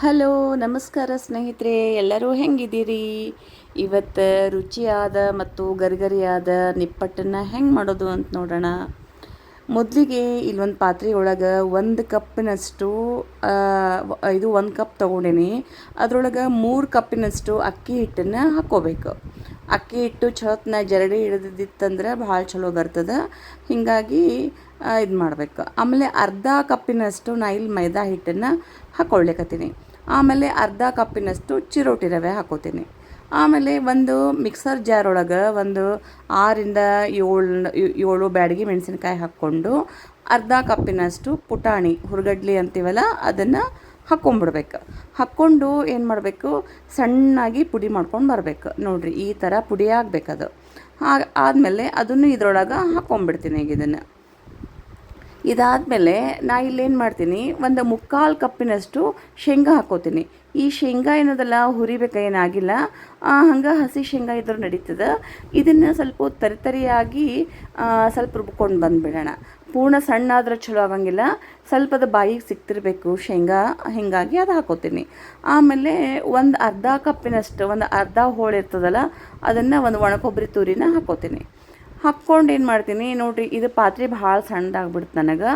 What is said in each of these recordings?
Hello ನಮಸ್ಕಾರ ಸ್ನೇಹಿತರೆ, ಎಲ್ಲರೂ ಹೆಂಗಿದ್ದೀರಿ? ಇವತ್ತು ರುಚಿಯಾದ ಮತ್ತು ಗರಿಗರಿಯಾದ ನಿಪ್ಪಟ್ಟನ್ನು ಹೆಂಗೆ ಮಾಡೋದು ಅಂತ ನೋಡೋಣ. ಮೊದಲಿಗೆ ಇಲ್ಲೊಂದು ಪಾತ್ರೆ ಒಳಗೆ 1 ಕಪ್ಪಿನಷ್ಟು ಇದು 1 ಕಪ್ ತೊಗೊಂಡೀನಿ. ಅದರೊಳಗೆ 3 ಕಪ್ಪಿನಷ್ಟು ಅಕ್ಕಿ ಹಿಟ್ಟನ್ನು ಹಾಕ್ಕೋಬೇಕು. ಅಕ್ಕಿ ಹಿಟ್ಟು ಚೊತ್ನ ಜರಡಿ ಹಿಡಿದಿತ್ತಂದ್ರೆ ಭಾಳ ಚಲೋ ಬರ್ತದೆ. ಹೀಗಾಗಿ ಇದು ಮಾಡಬೇಕು. ಆಮೇಲೆ ಅರ್ಧ ಕಪ್ಪಿನಷ್ಟು ನಾ ಇಲ್ಲಿ ಮೈದಾ ಹಿಟ್ಟನ್ನು ಹಾಕ್ಕೊಳ್ಲಿಕ್ಕತ್ತೀನಿ. ಆಮೇಲೆ ಅರ್ಧ ಕಪ್ಪಿನಷ್ಟು ಚಿರೋಟಿ ರವೆ ಹಾಕೋತೀನಿ. ಆಮೇಲೆ ಒಂದು ಮಿಕ್ಸರ್ ಜಾರ್ ಒಳಗೆ ಒಂದು 6ರಿಂದ 7 ಬ್ಯಾಡಗಿ ಮೆಣಸಿನ್ಕಾಯಿ ಹಾಕ್ಕೊಂಡು ಅರ್ಧ ಕಪ್ಪಿನಷ್ಟು ಪುಟಾಣಿ ಹುರ್ಗಡ್ಲಿ ಅಂತೀವಲ್ಲ ಅದನ್ನು ಹಾಕ್ಕೊಂಬಿಡ್ಬೇಕು. ಹಾಕ್ಕೊಂಡು ಏನು ಮಾಡಬೇಕು, ಸಣ್ಣಾಗಿ ಪುಡಿ ಮಾಡ್ಕೊಂಡು ಬರಬೇಕು. ನೋಡಿರಿ, ಈ ಥರ ಪುಡಿ ಆಗಬೇಕದು. ಆದಮೇಲೆ ಅದನ್ನು ಇದ್ರೊಳಗೆ ಹಾಕ್ಕೊಂಬಿಡ್ತೀನಿ. ಈಗ ಇದನ್ನು ಇದಾದಮೇಲೆ ನಾ ಇಲ್ಲೇನು ಮಾಡ್ತೀನಿ, ಒಂದು 3/4 ಕಪ್ಪಿನಷ್ಟು ಶೇಂಗಾ ಹಾಕ್ಕೋತೀನಿ. ಈ ಶೇಂಗಾ ಏನದಲ್ಲ ಹುರಿಬೇಕಾಗಿಲ್ಲ, ಹಂಗೆ ಹಸಿ ಶೇಂಗಾ ಇದ್ರೂ ನಡೀತದೆ. ಇದನ್ನು ಸ್ವಲ್ಪ ತರಿಯಾಗಿ ಸ್ವಲ್ಪ ರುಬ್ಕೊಂಡು ಬಂದುಬಿಡೋಣ. ಪೂರ್ಣ ಸಣ್ಣ ಆದ್ರೆ ಚಲೋ ಆಗಂಗಿಲ್ಲ, ಸ್ವಲ್ಪ ಅದು ಬಾಯಿಗೆ ಸಿಕ್ತಿರಬೇಕು ಶೇಂಗಾ, ಹೀಗಾಗಿ ಅದು ಹಾಕೋತೀನಿ. ಆಮೇಲೆ ಒಂದು ಅರ್ಧ ಕಪ್ಪಿನಷ್ಟು ಒಂದು ಅರ್ಧ ಹೋಳು ಇರ್ತದಲ್ಲ ಅದನ್ನು ಒಂದು ಒಣಕೊಬ್ಬರಿ ತುರಿನ ಹಾಕೋತೀನಿ. ಹಾಕ್ಕೊಂಡು ಏನು ಮಾಡ್ತೀನಿ ನೋಡಿರಿ, ಇದು ಪಾತ್ರೆ ಭಾಳ ಸಣ್ಣದಾಗ್ಬಿಡ್ತು ನನಗೆ.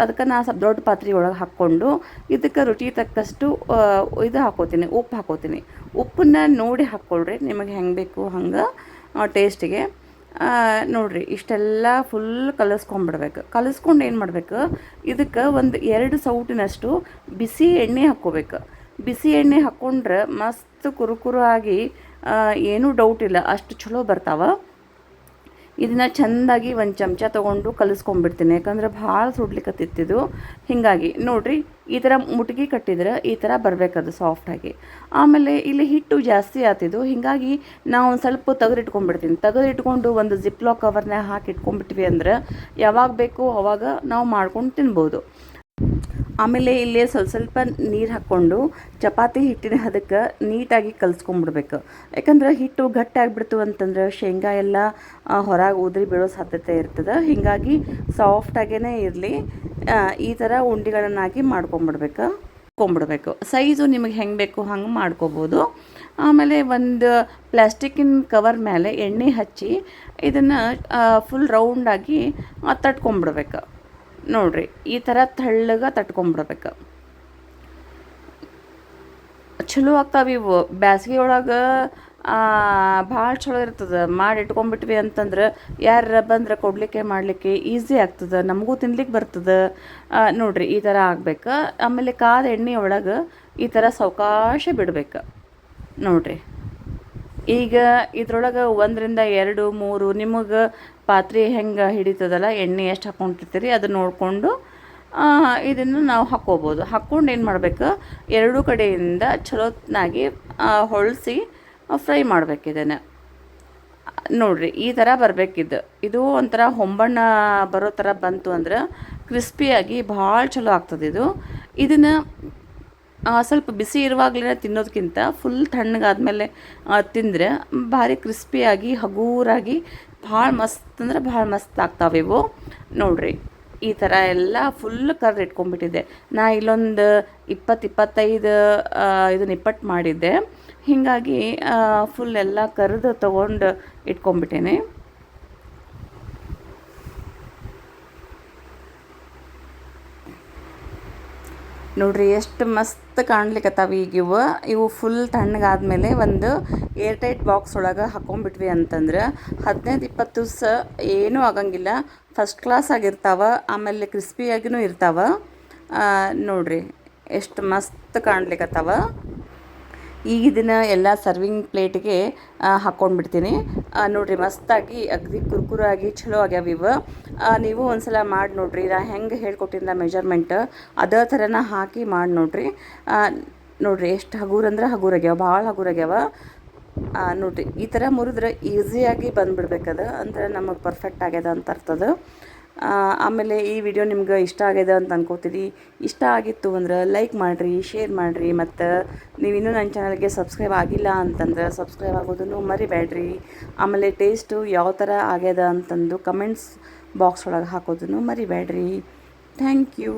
ಅದಕ್ಕೆ ನಾನು ಸ್ವಲ್ಪ ದೊಡ್ಡ ಪಾತ್ರೆ ಒಳಗೆ ಹಾಕ್ಕೊಂಡು ಇದಕ್ಕೆ ರುಚಿ ತಕ್ಕಷ್ಟು ಇದು ಹಾಕೋತೀನಿ, ಉಪ್ಪು ಹಾಕೋತೀನಿ. ಉಪ್ಪನ್ನ ನೋಡಿ ಹಾಕ್ಕೊಳ್ರಿ, ನಿಮಗೆ ಹೆಂಗೆ ಬೇಕು ಹಂಗೆ ಟೇಸ್ಟಿಗೆ. ನೋಡಿರಿ, ಇಷ್ಟೆಲ್ಲ ಫುಲ್ ಕಲಿಸ್ಕೊಂಡ್ಬಿಡ್ಬೇಕು. ಕಲಿಸ್ಕೊಂಡು ಏನು ಮಾಡಬೇಕು, ಇದಕ್ಕೆ ಒಂದು 2 ಸೌಟಿನಷ್ಟು ಬಿಸಿ ಎಣ್ಣೆ ಹಾಕ್ಕೋಬೇಕು. ಬಿಸಿ ಎಣ್ಣೆ ಹಾಕ್ಕೊಂಡ್ರೆ ಮಸ್ತ್ ಕುರುಕುರು ಆಗಿ ಏನೂ ಡೌಟ್ ಇಲ್ಲ, ಅಷ್ಟು ಚಲೋ ಬರ್ತಾವೆ. ಇದನ್ನು ಚೆಂದಾಗಿ ಒಂದು ಚಮಚ ತೊಗೊಂಡು ಕಲಿಸ್ಕೊಂಡ್ಬಿಡ್ತೀನಿ, ಯಾಕಂದ್ರೆ ಭಾಳ ಸುಡ್ಲಿಕ್ಕತ್ತಿತ್ತಿದ್ದು. ಹೀಗಾಗಿ ನೋಡಿರಿ, ಈ ಥರ ಮುಟ್ಗಿ ಕಟ್ಟಿದ್ರೆ ಈ ಥರ ಬರಬೇಕದು ಸಾಫ್ಟಾಗಿ. ಆಮೇಲೆ ಇಲ್ಲಿ ಹಿಟ್ಟು ಜಾಸ್ತಿ ಆತಿದ್ದು, ಹೀಗಾಗಿ ನಾವು ಒಂದು ಸ್ವಲ್ಪ ತೆಗೆದಿಟ್ಕೊಂಡ್ಬಿಡ್ತೀನಿ. ತೆಗೆದಿಟ್ಕೊಂಡು ಒಂದು ಜಿಪ್ಲಾಕ್ ಕವರ್ನಾಗ ಹಾಕಿ ಇಟ್ಕೊಂಡ್ಬಿಟ್ವಿ ಅಂದ್ರೆ ಯಾವಾಗ ಬೇಕು ಅವಾಗ ನಾವು ಮಾಡ್ಕೊಂಡು ತಿನ್ಬೋದು. ಆಮೇಲೆ ಇಲ್ಲೇ ಸ್ವಲ್ಪ ನೀರು ಹಾಕ್ಕೊಂಡು ಚಪಾತಿ ಹಿಟ್ಟಿನ ಹದಕ್ಕೆ ನೀಟಾಗಿ ಕಲಿಸ್ಕೊಂಡ್ಬಿಡ್ಬೇಕು. ಯಾಕಂದ್ರೆ ಹಿಟ್ಟು ಗಟ್ಟಿಯಾಗಿಬಿಡ್ತು ಅಂತಂದ್ರೆ ಶೇಂಗಾ ಎಲ್ಲ ಹೊರಗೆ ಉದುರಿ ಬೀಳೋ ಸಾಧ್ಯತೆ ಇರ್ತದೆ. ಹೀಗಾಗಿ ಸಾಫ್ಟಾಗೇ ಇರಲಿ, ಈ ಥರ ಉಂಡೆಗಳನ್ನಾಗಿ ಮಾಡ್ಕೊಂಬಿಡ್ಬೇಕು. ಸೈಜು ನಿಮಗೆ ಹೆಂಗೆ ಬೇಕು ಹಂಗೆ ಮಾಡ್ಕೋಬೋದು. ಆಮೇಲೆ ಒಂದು ಪ್ಲಾಸ್ಟಿಕ್ಕಿನ ಕವರ್ ಮೇಲೆ ಎಣ್ಣೆ ಹಚ್ಚಿ ಇದನ್ನು ಫುಲ್ ರೌಂಡಾಗಿ ತಟ್ಕೊಂಬಿಡ್ಬೇಕು. ನೋಡಿರಿ, ಈ ಥರ ತೆಳ್ಳಗೆ ತಟ್ಕೊಂಬಿಡ್ಬೇಕು. ಚಲೋ ಆಗ್ತಾವೆ ಇವು. ಬ್ಯಾಸ್ಗೆ ಒಳಗೆ ಭಾಳ ಚಲೋ ಇರ್ತದೆ. ಮಾಡಿ ಇಟ್ಕೊಂಡ್ಬಿಟ್ವಿ ಅಂತಂದ್ರೆ ಯಾರು ಬಂದ್ರೆ ಕೊಡಲಿಕ್ಕೆ ಮಾಡಲಿಕ್ಕೆ ಈಸಿ ಆಗ್ತದೆ, ನಮಗೂ ತಿನ್ಲಿಕ್ಕೆ ಬರ್ತದೆ. ನೋಡಿರಿ, ಈ ಥರ ಆಗ್ಬೇಕು. ಆಮೇಲೆ ಕಾದ ಎಣ್ಣೆ ಒಳಗೆ ಈ ಥರ ಸಾವಕಾಶ ಬಿಡ್ಬೇಕು. ನೋಡಿರಿ, ಈಗ ಇದ್ರೊಳಗೆ 1ರಿಂದ 2, 3 ನಿಮಗೆ ಪಾತ್ರೆ ಹೆಂಗೆ ಹಿಡಿತದಲ್ಲ, ಎಣ್ಣೆ ಎಷ್ಟು ಹಾಕ್ಕೊಂಡಿರ್ತೀರಿ ಅದು ನೋಡಿಕೊಂಡು ಇದನ್ನು ನಾವು ಹಾಕ್ಕೋಬೋದು. ಹಾಕ್ಕೊಂಡು ಏನು ಮಾಡಬೇಕು, 2 ಕಡೆಯಿಂದ ಚಲೋತ್ನಾಗಿ ಹೊಳಿಸಿ ಫ್ರೈ ಮಾಡಬೇಕು ಇದನ್ನು. ನೋಡಿರಿ, ಈ ಥರ ಬರಬೇಕಿದ್ದು. ಇದು ಒಂಥರ ಹೊಂಬಣ್ಣ ಬರೋ ಥರ ಬಂತು ಅಂದ್ರೆ ಕ್ರಿಸ್ಪಿಯಾಗಿ ಭಾಳ ಚಲೋ ಆಗ್ತದೆ ಇದು. ಇದನ್ನು ಸ್ವಲ್ಪ ಬಿಸಿ ಇರುವಾಗಲೇ ತಿನ್ನೋದಕ್ಕಿಂತ ಫುಲ್ ತಣ್ಣಗಾದ್ಮೇಲೆ ತಿಂದರೆ ಭಾರಿ ಕ್ರಿಸ್ಪಿಯಾಗಿ ಹಗೂರಾಗಿ ಭಾಳ ಮಸ್ತ್ ಅಂದ್ರೆ ಭಾಳ ಮಸ್ತ್ ಆಗ್ತಾವೆ ಇವು. ನೋಡಿರಿ, ಈ ಥರ ಎಲ್ಲ ಫುಲ್ ಕರ್ದು ಇಟ್ಕೊಂಡ್ಬಿಟ್ಟಿದ್ದೆ. ನಾ ಇಲ್ಲೊಂದು 20-25 ಇದು ನಿಪ್ಪಟ್ಟು ಮಾಡಿದ್ದೆ. ಹೀಗಾಗಿ ಫುಲ್ ಎಲ್ಲ ಕರೆದು ತೊಗೊಂಡು ಇಟ್ಕೊಂಡ್ಬಿಟ್ಟೇನೆ. ನೋಡಿರಿ, ಎಷ್ಟು ಮಸ್ತ್ ಕಾಣ್ಲಿಕ್ಕತ್ತಾವ ಈಗ ಇವು ಫುಲ್ ತಣ್ಣಗಾದ್ಮೇಲೆ ಒಂದು ಏರ್ಟೈಟ್ ಬಾಕ್ಸ್ ಒಳಗೆ ಹಾಕ್ಕೊಂಡ್ಬಿಟ್ವಿ ಅಂತಂದ್ರೆ 15-20 ದಿವಸ ಏನೂ ಆಗಂಗಿಲ್ಲ. ಫಸ್ಟ್ ಕ್ಲಾಸ್ ಆಗಿರ್ತಾವೆ, ಆಮೇಲೆ ಕ್ರಿಸ್ಪಿಯಾಗಿನೂ ಇರ್ತಾವೆ. ನೋಡಿರಿ, ಎಷ್ಟು ಮಸ್ತ್ ಕಾಣ್ಲಿಕ್ಕತ್ತಾವ. ಈಗ ಇದನ್ನು ಎಲ್ಲ ಸರ್ವಿಂಗ್ ಪ್ಲೇಟಿಗೆ ಹಾಕ್ಕೊಂಡ್ಬಿಡ್ತೀನಿ. ನೋಡಿರಿ, ಮಸ್ತಾಗಿ ಅಗದಿ ಕುರ್ಕುರಾಗಿ ಚಲೋ ಆಗ್ಯಾವ ಇವು. ನೀವು ಒಂದ್ಸಲ ಮಾಡಿ ನೋಡಿರಿ, ನಾ ಹೆಂಗೆ ಹೇಳ್ಕೊಟ್ಟಿಲ್ಲ ಮೆಜರ್ಮೆಂಟ್ ಅದೇ ಥರನ ಹಾಕಿ ಮಾಡಿ ನೋಡಿರಿ. ನೋಡಿರಿ, ಎಷ್ಟು ಹಗೂರಂದ್ರೆ ಹಗೂರಾಗ್ಯಾವ, ಭಾಳ ಹಗೂರಾಗ್ಯಾವ. ನೋಡಿರಿ, ಈ ಥರ ಮುರಿದ್ರೆ ಈಸಿಯಾಗಿ ಬಂದುಬಿಡ್ಬೇಕದು, ಅಂದರೆ ನಮಗೆ ಪರ್ಫೆಕ್ಟ್ ಆಗ್ಯದ ಅಂತ ಅರ್ಥದ. ಆಮೇಲೆ ಈ ವಿಡಿಯೋ ನಿಮ್ಗೆ ಇಷ್ಟ ಆಗ್ಯದ ಅಂತ ಅನ್ಕೋತೀರಿ. ಇಷ್ಟ ಆಗಿತ್ತು ಅಂದ್ರೆ ಲೈಕ್ ಮಾಡಿರಿ, ಶೇರ್ ಮಾಡಿರಿ. ಮತ್ತು ನೀವಿನ್ನೂ ನನ್ನ ಚಾನಲ್ಗೆ ಸಬ್ಸ್ಕ್ರೈಬ್ ಆಗಿಲ್ಲ ಅಂತಂದ್ರೆ ಸಬ್ಸ್ಕ್ರೈಬ್ ಆಗೋದನ್ನು ಮರಿಬೇಡ್ರಿ. ಆಮೇಲೆ ಟೇಸ್ಟು ಯಾವ ಥರ ಆಗ್ಯದ ಅಂತಂದು ಕಮೆಂಟ್ಸ್ ಬಾಕ್ಸ್ ಒಳಗೆ ಹಾಕೋದನ್ನು ಮರಿಬೇಡ್ರಿ. Thank you.